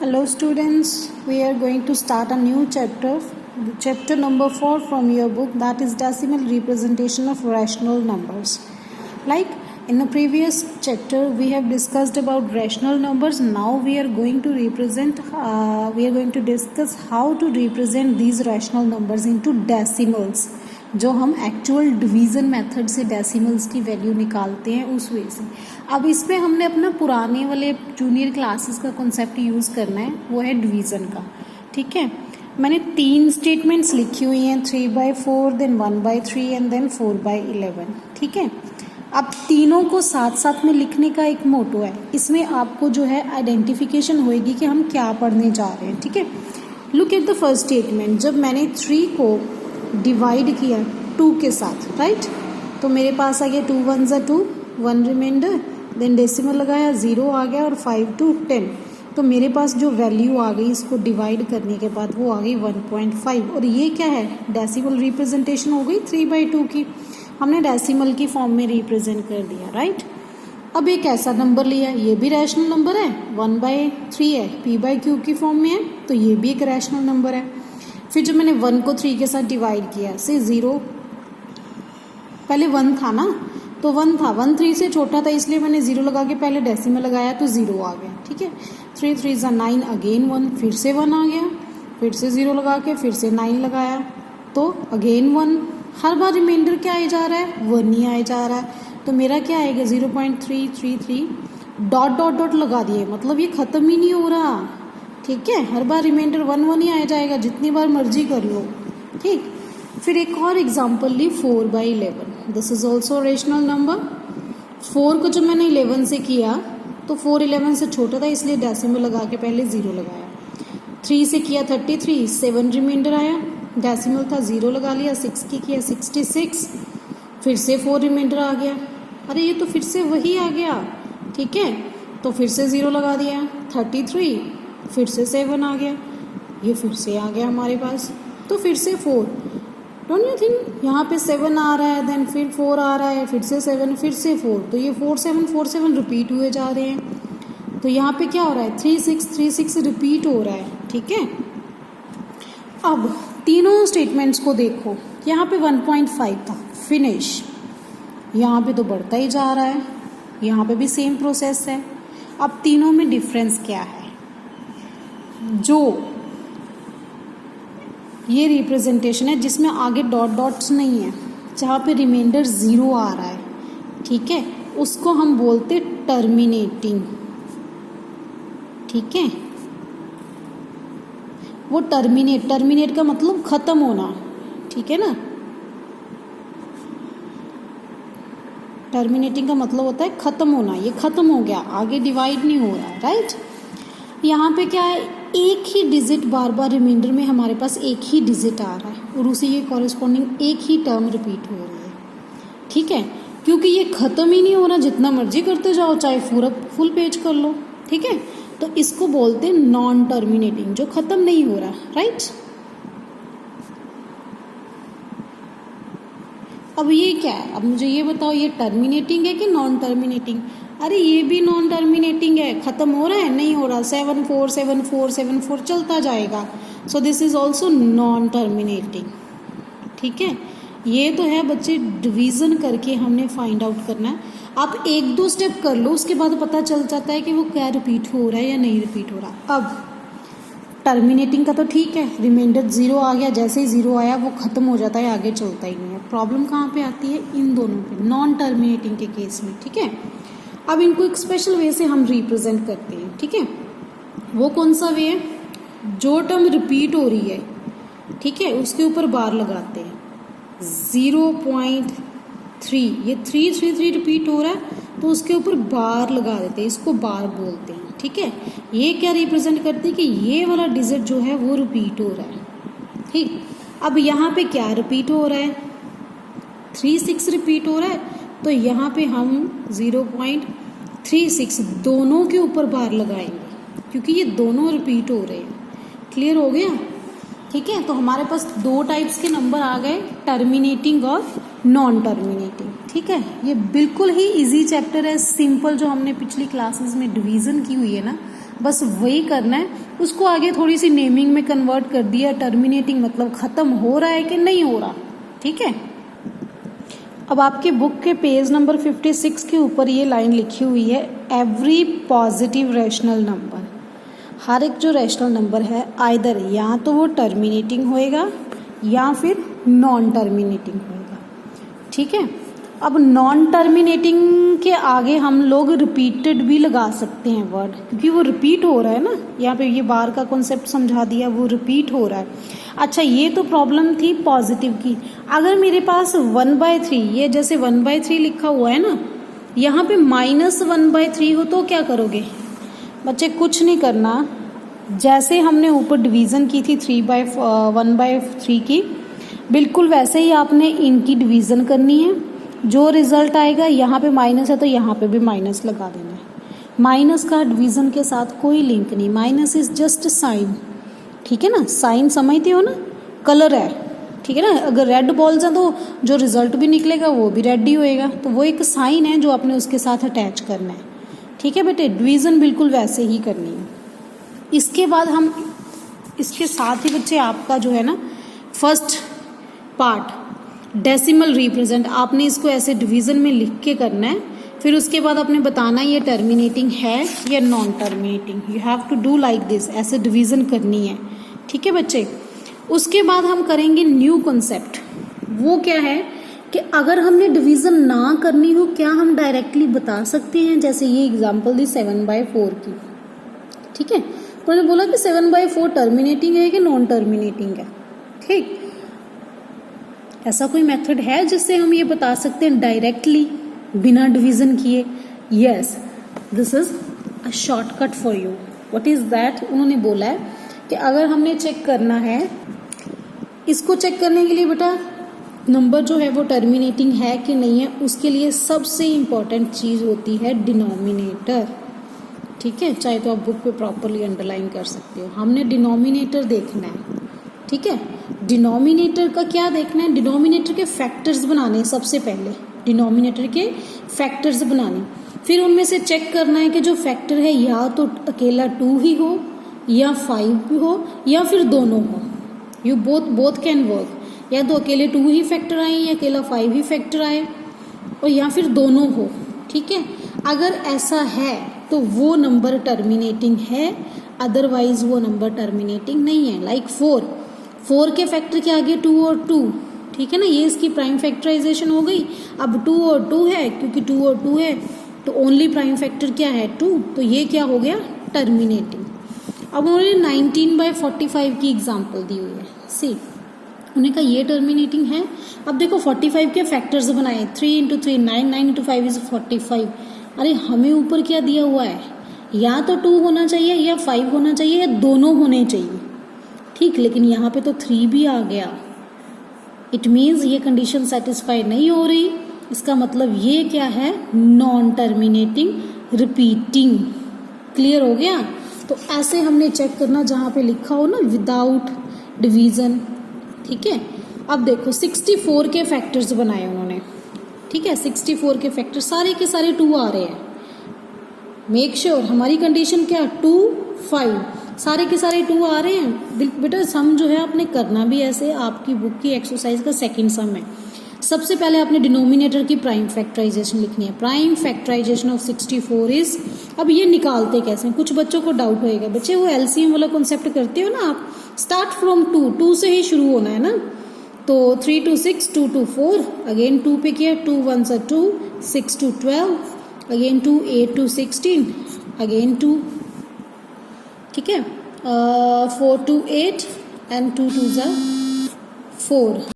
Hello students, we are going to start a new chapter number 4 from your book, that is decimal representation of rational numbers. Like in the previous chapter we have discussed about rational numbers. Now we are going to discuss how to represent these rational numbers into decimals, जो हम actual division method से decimals की value निकालते हैं उस वे से। अब इसमें हमने अपना पुराने वाले जूनियर क्लासेस का कॉन्सेप्ट यूज़ करना है, वो है डिवीज़न का। ठीक है, मैंने 3 स्टेटमेंट्स लिखी हुई हैं, 3/4, देन 1/3 एंड देन 4/11। ठीक है, अब तीनों को साथ साथ में लिखने का एक मोटो है, इसमें आपको जो है आइडेंटिफिकेशन होएगी कि हम क्या पढ़ने जा रहे हैं। ठीक है, look at the first statement. जब मैंने 3 को डिवाइड किया 2 के साथ, राइट, तो मेरे पास आ गया 2 1 ज़ा 2, 1 रिमाइंडर, देन डेसिमल लगाया 0 आ गया और 5 to 10, तो मेरे पास जो वैल्यू आ गई इसको डिवाइड करने के बाद वो आ गई 1.5। और ये क्या है, डेसिमल रिप्रेजेंटेशन हो गई 3/2 की, हमने डेसिमल की फॉर्म में रिप्रेजेंट कर दिया। राइट, अब एक ऐसा नंबर लिया, ये भी रैशनल नंबर है, 1/3 है, p/q की फॉर्म में है, तो ये भी एक रैशनल नंबर है। फिर जब मैंने 1 को 3 के साथ डिवाइड किया, से 0, पहले 1 था ना, तो 1 था, 1 3 से छोटा था, इसलिए मैंने 0 लगा के पहले डेसिमल लगाया तो 0 आ गया। ठीक है, 3 3 ज़ा 9, अगेन 1, फिर से 1 आ गया, फिर से 0 लगा के फिर से 9 लगाया तो अगेन 1। हर बार रिमाइंडर क्या आया जा रहा है, 1 ही आया जा रहा है, तो मेरा क्या आएगा 0.333 डॉट डॉट डॉट लगा दिए, मतलब ये ख़त्म ही नहीं हो रहा। ठीक है, हर बार रिमाइंडर 1 1 ही आया जाएगा, जितनी बार मर्जी कर लो। ठीक, फिर एक और एग्जांपल ली 4/11। This is also rational number. 4 को जब मैंने 11 से किया तो 4 11 से छोटा था, इसलिए डेसिमल लगा के पहले 0 लगाया। 3 से किया 33, 7 रिमाइंडर आया, डेसिमल था 0 लगा लिया। 6 की किया 66, फिर से 4 रिमाइंडर आ गया, अरे ये तो फिर से वही आ गया। ठीक है, तो फिर से 0 लगा दिया। 33, फिर से 7 आ गया, ये फिर से आ गया हमारे पास, तो फिर से 4। डोंट यू थिंक यहाँ पे 7 आ रहा है, देन फिर 4 आ रहा है, फिर से 7, फिर से 4, तो ये 4 7 रिपीट हुए जा रहे हैं। तो यहाँ पे क्या हो रहा है, 3 6 रिपीट हो रहा है। ठीक है, अब तीनों स्टेटमेंट्स को देखो, यहाँ पे 1.5 था, फिनिश, यहाँ पे तो बढ़ता ही जा रहा है, यहाँ पे भी सेम प्रोसेस है। अब तीनों में डिफरेंस क्या है, जो ये रिप्रेजेंटेशन है जिसमें आगे डॉट डॉट्स नहीं है, जहाँ पे रिमाइंडर 0 आ रहा है, ठीक है, उसको हम बोलते टर्मिनेटिंग। ठीक है, वो टर्मिनेट का मतलब खत्म होना। ठीक है ना, टर्मिनेटिंग का मतलब होता है खत्म होना, ये खत्म हो गया, आगे डिवाइड नहीं हो रहा है। राइट, यहाँ पे क्या है, एक ही डिजिट बार बार रिमाइंडर में हमारे पास एक ही डिजिट आ रहा है और उसी के कॉरेस्पॉन्डिंग एक ही टर्म रिपीट हो रही है। ठीक है, क्योंकि ये ख़त्म ही नहीं हो रहा, जितना मर्जी करते जाओ, चाहे पूरा फुल पेज कर लो। ठीक है, तो इसको बोलते हैं नॉन टर्मिनेटिंग, जो ख़त्म नहीं हो रहा। राइट, अब ये क्या है, अब मुझे ये बताओ, ये टर्मिनेटिंग है कि नॉन टर्मिनेटिंग? अरे ये भी नॉन टर्मिनेटिंग है, ख़त्म हो रहा है, नहीं हो रहा, 7 4 7 4 7 4 चलता जाएगा, so this is also non terminating. ठीक है, ये तो है बच्चे, डिवीज़न करके हमने फाइंड आउट करना है। आप 1-2 स्टेप कर लो, उसके बाद पता चल जाता है कि वो क्या रिपीट हो रहा है या नहीं रिपीट हो रहा। अब टर्मिनेटिंग का तो ठीक है, रिमाइंडर 0 आ गया, जैसे ही 0 आया वो ख़त्म हो जाता है, आगे चलता ही नहीं है। प्रॉब्लम कहाँ पे आती है, इन दोनों पे, नॉन टर्मिनेटिंग के केस में। ठीक है, अब इनको एक स्पेशल वे से हम रिप्रेजेंट करते हैं। ठीक है, वो कौन सा वे है, जो टर्म रिपीट हो रही है, ठीक है, उसके ऊपर बार लगाते हैं। 0.3, ये 3 रिपीट हो रहा है, तो उसके ऊपर बार लगा देते हैं, इसको बार बोलते हैं। ठीक है, ये क्या रिप्रेजेंट करती है कि ये वाला डिजिट जो है वो रिपीट हो रहा है। ठीक, अब यहाँ पे क्या रिपीट हो रहा है, 3 6 रिपीट हो रहा है, तो यहाँ पे हम 0.36 दोनों के ऊपर बार लगाएंगे, क्योंकि ये दोनों रिपीट हो रहे हैं। क्लियर हो गया? ठीक है, तो हमारे पास 2 टाइप्स के नंबर आ गए, टर्मिनेटिंग और नॉन टर्मिनेटिंग। ठीक है, ये बिल्कुल ही इजी चैप्टर है, सिंपल, जो हमने पिछली क्लासेस में डिवीज़न की हुई है ना, बस वही करना है। उसको आगे थोड़ी सी नेमिंग में कन्वर्ट कर दिया, टर्मिनेटिंग मतलब ख़त्म हो रहा है कि नहीं हो रहा, ठीक है। अब आपके बुक के पेज नंबर 56 के ऊपर ये लाइन लिखी हुई है, एवरी पॉजिटिव रैशनल नंबर, हर एक जो रैशनल नंबर है आइदर या तो वो टर्मिनेटिंग होएगा या फिर नॉन टर्मिनेटिंग होएगा, ठीक है। अब नॉन टर्मिनेटिंग के आगे हम लोग रिपीटेड भी लगा सकते हैं वर्ड, क्योंकि वो रिपीट हो रहा है ना, यहाँ पे ये बार का कॉन्सेप्ट समझा दिया, वो रिपीट हो रहा है। अच्छा, ये तो प्रॉब्लम थी पॉजिटिव की। अगर मेरे पास 1/3, ये जैसे 1/3 लिखा हुआ है ना, यहाँ पे -1/3 हो तो क्या करोगे बच्चे? कुछ नहीं करना, जैसे हमने ऊपर डिवीज़न की थी 1/3 की, बिल्कुल वैसे ही आपने इनकी डिवीज़न करनी है। जो रिजल्ट आएगा, यहाँ पे माइनस है तो यहाँ पे भी माइनस लगा देना है। माइनस का डिवीज़न के साथ कोई लिंक नहीं, माइनस इज जस्ट साइन, ठीक है ना। साइन समझते हो ना, कलर है, ठीक है ना। अगर रेड बॉल्स हैं तो जो रिजल्ट भी निकलेगा वो भी रेड ही होएगा, तो वो एक साइन है जो आपने उसके साथ अटैच करना है, ठीक है बेटे। डिवीज़न बिल्कुल वैसे ही करनी है। इसके बाद हम इसके साथ ही बच्चे आपका जो है ना फर्स्ट पार्ट डेसिमल रिप्रेजेंट, आपने इसको ऐसे डिवीज़न में लिख के करना है। फिर उसके बाद आपने बताना ये टर्मिनेटिंग है या non terminating. You have to do like this, ऐसे डिवीज़न करनी है, ठीक है बच्चे। उसके बाद हम करेंगे न्यू कॉन्सेप्ट। वो क्या है कि अगर हमने डिवीज़न ना करनी हो, क्या हम डायरेक्टली बता सकते हैं? जैसे ये एग्जाम्पल दी 7/4 की, ठीक है। तो मैंने बोला कि 7/4 टर्मिनेटिंग है कि नॉन टर्मिनेटिंग है, ठीक। ऐसा कोई मेथड है जिससे हम ये बता सकते हैं डायरेक्टली बिना डिवीज़न किए? Yes, this is a shortcut for you. What is that? उन्होंने बोला है कि अगर हमने चेक करना है, इसको चेक करने के लिए बेटा नंबर जो है वो टर्मिनेटिंग है कि नहीं है, उसके लिए सबसे इम्पॉर्टेंट चीज़ होती है डिनोमिनेटर, ठीक है। चाहे तो आप बुक पे प्रॉपरली अंडरलाइन कर सकते हो। हमने डिनोमिनेटर देखना है, ठीक है। डिनोमिनेटर का क्या देखना है? डिनोमिनेटर के फैक्टर्स बनाने सबसे पहले, डिनोमिनेटर के फैक्टर्स बनाने। फिर उनमें से चेक करना है कि जो फैक्टर है या तो अकेला 2 ही हो या 5 भी हो या फिर दोनों हो। यू बोथ कैन वर्क, या तो अकेले 2 ही फैक्टर आए या अकेला 5 ही फैक्टर आए, और या फिर दोनों हो, ठीक है। अगर ऐसा है तो वो नंबर टर्मिनेटिंग है, अदरवाइज वो नंबर टर्मिनेटिंग नहीं है। लाइक 4 के फैक्टर के आगे 2 और 2, ठीक है ना, ये इसकी प्राइम फैक्टराइजेशन हो गई। अब 2 और 2 है, क्योंकि 2 और 2 है तो ओनली प्राइम फैक्टर क्या है? 2, तो ये क्या हो गया? टर्मिनेटिंग। अब उन्होंने 19/45 की एग्जाम्पल दी हुई है। सी, उन्होंने कहा ये टर्मिनेटिंग है। अब देखो 45 के फैक्टर्स बनाए, 3 × 3 9, 9 × 5 इज 45। अरे हमें ऊपर क्या दिया हुआ है? या तो 2 होना चाहिए या 5 होना चाहिए या दोनों होने चाहिए, ठीक। लेकिन यहाँ पे तो 3 भी आ गया। इट मीन्स ये कंडीशन सेटिस्फाई नहीं हो रही। इसका मतलब ये क्या है? Non terminating repeating. क्लियर हो गया? तो ऐसे हमने चेक करना जहाँ पे लिखा हो ना विदाउट डिवीज़न, ठीक है। अब देखो 64 के फैक्टर्स बनाए उन्होंने, ठीक है। 64 के फैक्टर सारे के सारे 2 आ रहे हैं। मेक श्योर हमारी कंडीशन क्या? 2 5, सारे के सारे 2 आ रहे हैं। बेटा सम जो है आपने करना भी ऐसे, आपकी बुक की एक्सरसाइज का सेकंड सम है। सबसे पहले आपने डिनोमिनेटर की प्राइम फैक्टराइजेशन लिखनी है। प्राइम फैक्टराइजेशन ऑफ 64 इज, अब ये निकालते कैसे? कुछ बच्चों को डाउट होएगा, बच्चे वो एलसीएम वाला कॉन्सेप्ट करते हो ना आप, स्टार्ट फ्रॉम 2 से ही शुरू होना है ना। तो 3 to 6, 2 to 4, अगेन 2 पे किया, 2 1s are 2, 6 to 12, again 2, 8 to 16, again 2, ठीक है। 4 to 8 and 2 2s are 4।